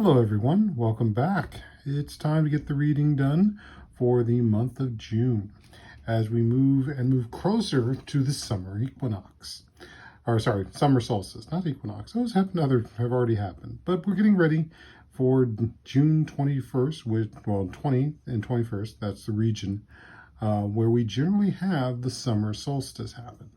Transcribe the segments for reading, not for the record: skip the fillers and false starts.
Hello everyone, welcome back. It's time to get the reading done for the month of June as we move closer to the summer equinox. Or sorry, summer solstice, not equinox. Those have already happened, but we're getting ready for June 21st, 20th and 21st, that's the region where we generally have the summer solstice happen.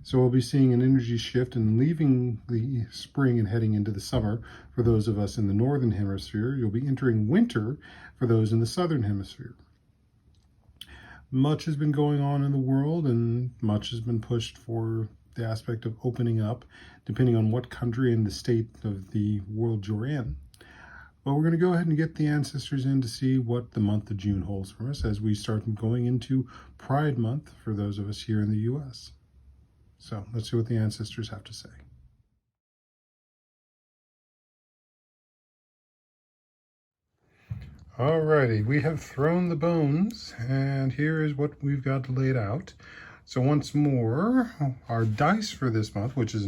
So we'll be seeing an energy shift and leaving the spring and heading into the summer for those of us in the northern hemisphere. You'll be entering winter for those in the southern hemisphere. Much has been going on in the world and much has been pushed for the aspect of opening up, depending on what country and the state of the world you're in. But we're going to go ahead and get the ancestors in to see what the month of June holds for us as we start going into Pride Month for those of us here in the U.S. So let's see what the ancestors have to say. Alrighty, we have thrown the bones, and here is what we've got laid out. So once more, our dice for this month, which is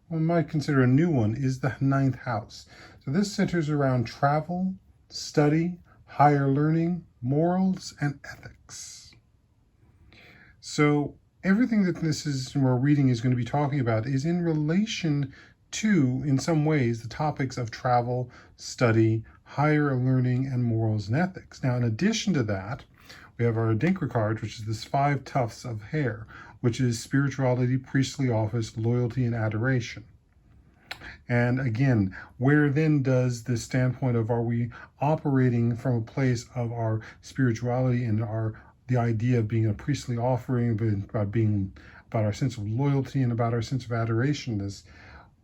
one might consider a new one, is the 9th house. So this centers around travel, study, higher learning, morals, and ethics. So everything that our reading is going to be talking about is in relation to, in some ways, the topics of travel, study, higher learning, and morals and ethics. Now, in addition to that, we have our Adinkra card, which is this 5 tufts of hair, which is spirituality, priestly office, loyalty, and adoration. And again, where then does this standpoint of, are we operating from a place of our spirituality and the idea of being a priestly offering, about our sense of loyalty and about our sense of adoration, is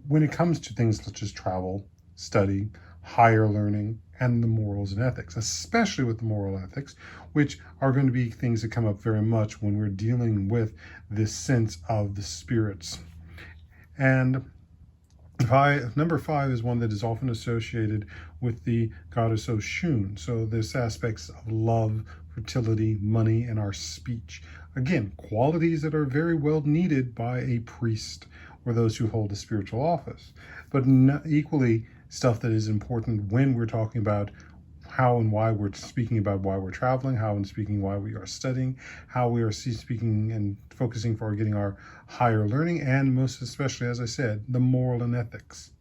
when it comes to things such as travel, study, higher learning, and the morals and ethics, especially with the moral ethics, which are going to be things that come up very much when we're dealing with this sense of the spirits. And number 5 is one that is often associated with the goddess Oshun. So there's aspects of love, fertility, money, and our speech. Again, qualities that are very well needed by a priest or those who hold a spiritual office. But equally, stuff that is important when we're talking about how and why we're speaking about why we're traveling, how and speaking why we are studying, how we are speaking and focusing for getting our higher learning, and most especially, as I said, the moral and ethics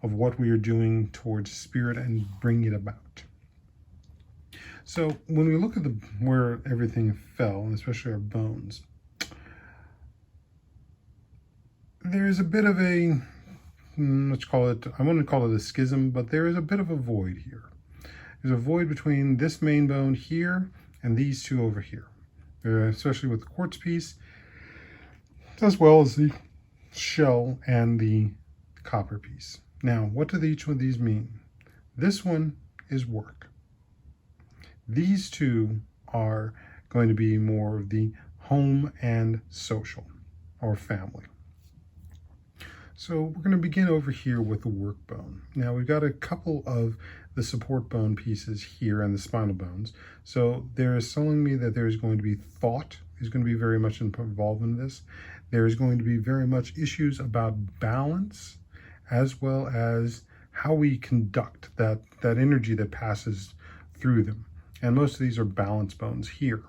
of what we are doing towards spirit and bringing it about. So when we look at where everything fell, and especially our bones, there is a bit of a, let's call it, I want to call it a schism, but there is a bit of a void here. There's a void between this main bone here and these two over here, especially with the quartz piece, as well as the shell and the copper piece. Now, what do each one of these mean? This one is work. These two are going to be more of the home and social, or family. So we're going to begin over here with the work bone. Now we've got a couple of the support bone pieces here and the spinal bones. So there is telling me that there is going to be thought is going to be very much involved in this. There is going to be very much issues about balance, as well as how we conduct that energy that passes through them. And most of these are balance bones here.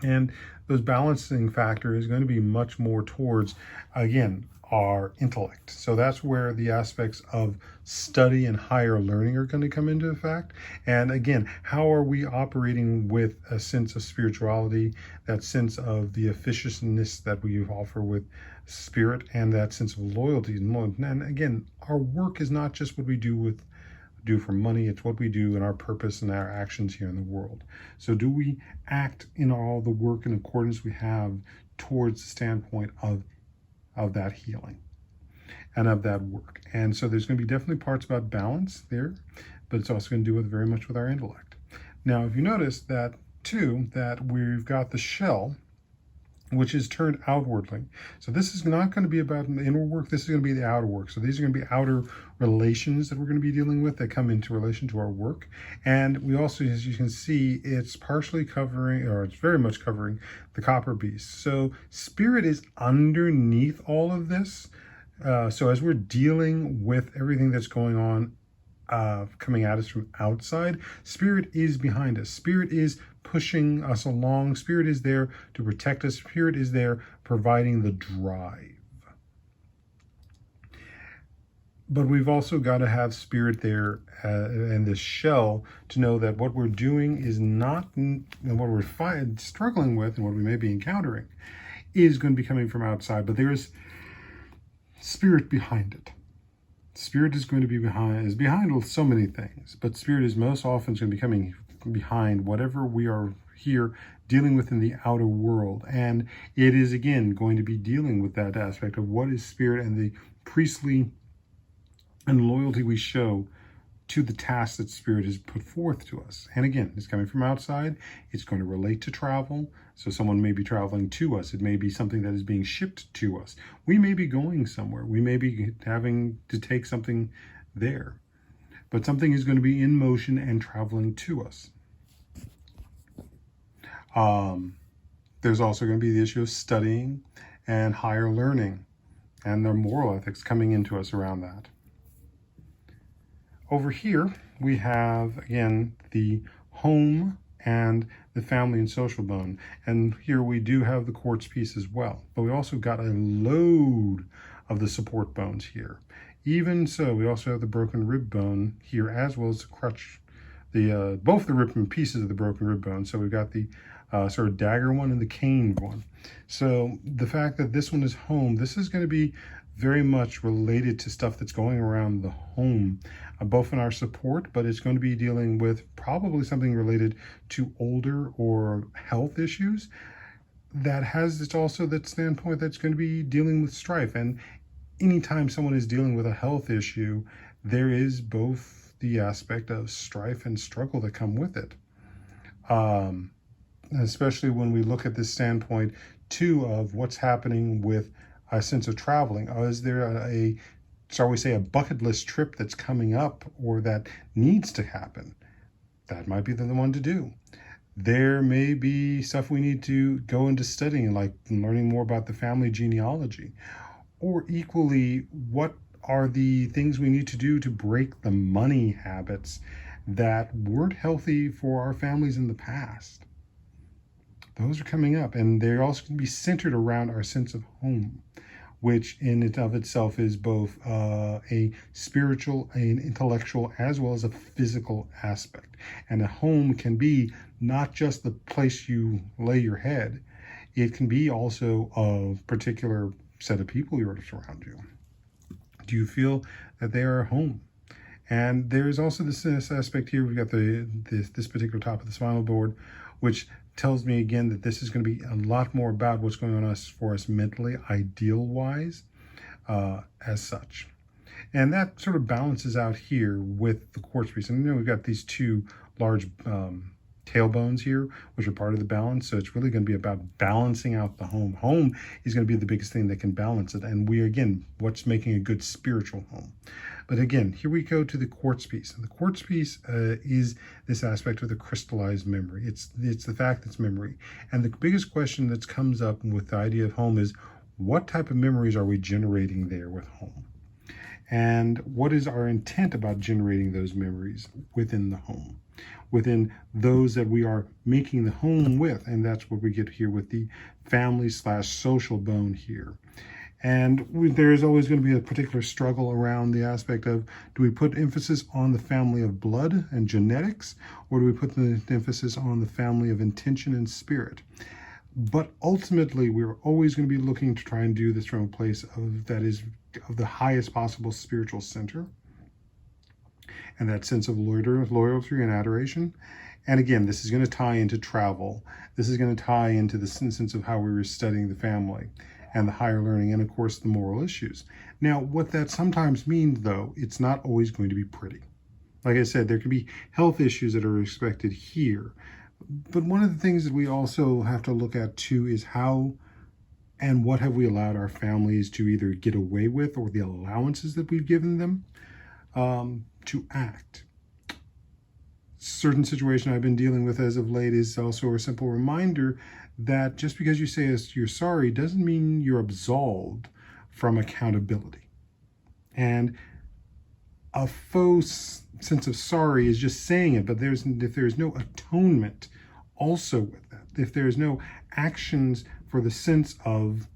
And those balancing factor is going to be much more towards, again, our intellect. So that's where the aspects of study and higher learning are going to come into effect. And again, how are we operating with a sense of spirituality, that sense of the officiousness that we offer with spirit, and that sense of loyalty. And again, our work is not just what we do for money, it's what we do and our purpose and our actions here in the world. So do we act in all the work in accordance we have towards the standpoint of that healing and of that work? And so there's going to be definitely parts about balance there, but it's also going to do with very much with our intellect. Now, if you notice that too, that we've got the shell, which is turned outwardly. So this is not going to be about the inner work, this is going to be the outer work. So these are going to be outer relations that we're going to be dealing with that come into relation to our work. And we also, as you can see, it's partially covering, or it's very much covering, the copper piece. So spirit is underneath all of this. So as we're dealing with everything that's going on coming at us from outside. Spirit is behind us. Spirit is pushing us along. Spirit is there to protect us. Spirit is there providing the drive. But we've also got to have spirit there and this shell to know that what we're doing is not, and what we're struggling with and what we may be encountering is going to be coming from outside, but there is spirit behind it. Spirit is going to be behind so many things, but spirit is most often going to be coming behind whatever we are here dealing with in the outer world. And it is, again, going to be dealing with that aspect of what is spirit and the priestly and loyalty we show to the task that spirit has put forth to us. And again, it's coming from outside. It's going to relate to travel. So someone may be traveling to us. It may be something that is being shipped to us. We may be going somewhere. We may be having to take something there. But something is going to be in motion and traveling to us. There's also going to be the issue of studying and higher learning and their moral ethics coming into us around that. Over here, we have, again, the home and the family and social bone. And here we do have the quartz piece as well. But we also got a load of the support bones here. Even so, we also have the broken rib bone here, as well as the crutch, both the rib and pieces of the broken rib bone. So we've got the sort of dagger one and the cane one. So the fact that this one is home, this is going to be very much related to stuff that's going around the home, both in our support, but it's going to be dealing with probably something related to older or health issues that has also that standpoint that's going to be dealing with strife. And anytime someone is dealing with a health issue, there is both the aspect of strife and struggle that come with it. Especially when we look at this standpoint too of what's happening with a sense of traveling. Is there shall we say, a bucket list trip that's coming up or that needs to happen? That might be the one to do. There may be stuff we need to go into studying, like learning more about the family genealogy. Or equally, what are the things we need to do to break the money habits that weren't healthy for our families in the past? Those are coming up, and they're also going to be centered around our sense of home, which in and of itself is both a spiritual, an intellectual, as well as a physical aspect. And a home can be not just the place you lay your head. It can be also a particular set of people you're around you. Do you feel that they are home? And there's also this aspect here. We've got this particular top of the spinal board, which tells me again that this is going to be a lot more about what's going on for us mentally, ideal-wise, as such. And that sort of balances out here with the quartz piece. And we've got these two large tailbones here, which are part of the balance. So it's really going to be about balancing out the home. Home is going to be the biggest thing that can balance it. And what's making a good spiritual home. But again, here we go to the quartz piece. And the quartz piece is this aspect of the crystallized memory. It's the fact that it's memory. And the biggest question that comes up with the idea of home is, what type of memories are we generating there with home? And what is our intent about generating those memories within the home? Within those that we are making the home with. And that's what we get here with the family/social bone here. And there is always going to be a particular struggle around the aspect of, do we put emphasis on the family of blood and genetics, or do we put the emphasis on the family of intention and spirit? But ultimately, we're always going to be looking to try and do this from a place of the highest possible spiritual center, and that sense of loyalty and adoration. And again, this is going to tie into travel. This is going to tie into the sense of how we were studying the family and the higher learning, and of course the moral issues. Now, what that sometimes means, though, it's not always going to be pretty. Like I said, there can be health issues that are expected here. But one of the things that we also have to look at too is how and what have we allowed our families to either get away with, or the allowances that we've given them to act. Certain situation I've been dealing with as of late is also a simple reminder that just because you say you're sorry doesn't mean you're absolved from accountability. And a faux sense of sorry is just saying it, but if there's no atonement also with that, if there's no actions for the sense of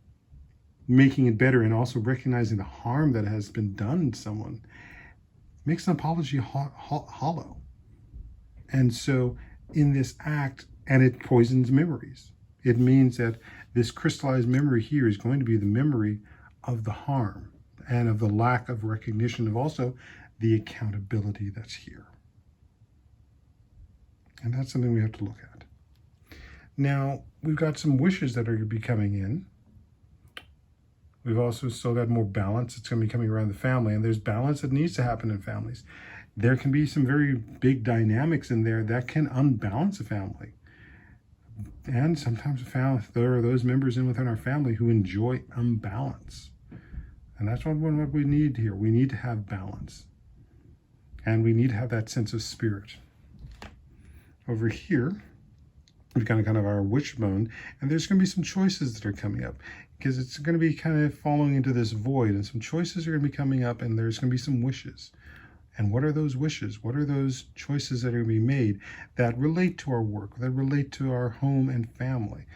making it better and also recognizing the harm that has been done to someone, it makes an apology hollow. And so in this act, and it poisons memories. It means that this crystallized memory here is going to be the memory of the harm and of the lack of recognition of also the accountability that's here. And that's something we have to look at. Now, we've got some wishes that are going to be coming in. We've also still got more balance. It's going to be coming around the family, and there's balance that needs to happen in families. There can be some very big dynamics in there that can unbalance a family. And sometimes there are those members within our family who enjoy unbalance. And that's what we need here. We need to have balance. And we need to have that sense of spirit. Over here, we've got kind of our wishbone, and there's going to be some choices that are coming up because it's going to be kind of falling into this void, and some choices are going to be coming up, and there's going to be some wishes. And what are those wishes? What are those choices that are going to be made that relate to our work, that relate to our home and family,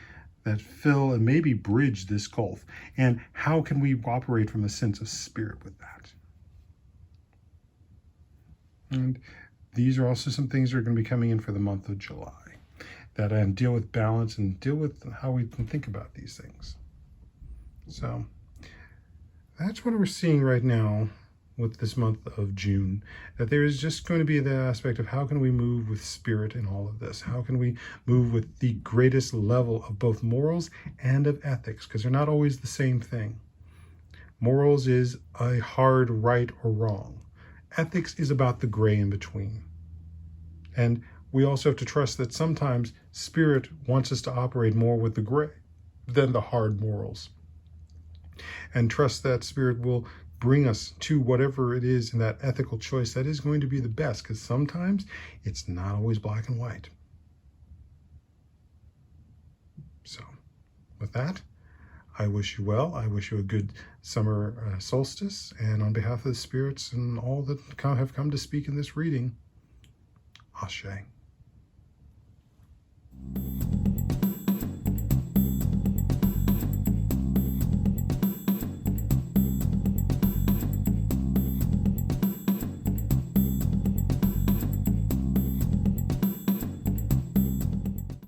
that fill and maybe bridge this gulf? And how can we operate from a sense of spirit with that? And these are also some things that are going to be coming in for the month of July that deal with balance and deal with how we can think about these things. So that's what we're seeing right now with this month of June, that there is just going to be the aspect of how can we move with spirit in all of this? How can we move with the greatest level of both morals and of ethics? Because they're not always the same thing. Morals is a hard right or wrong. Ethics is about the gray in between. And we also have to trust that sometimes spirit wants us to operate more with the gray than the hard morals. And trust that spirit will bring us to whatever it is in that ethical choice that is going to be the best, because sometimes it's not always black and white. So with that, I wish you well. I wish you a good summer solstice. And on behalf of the spirits and all that have come to speak in this reading, Ashe.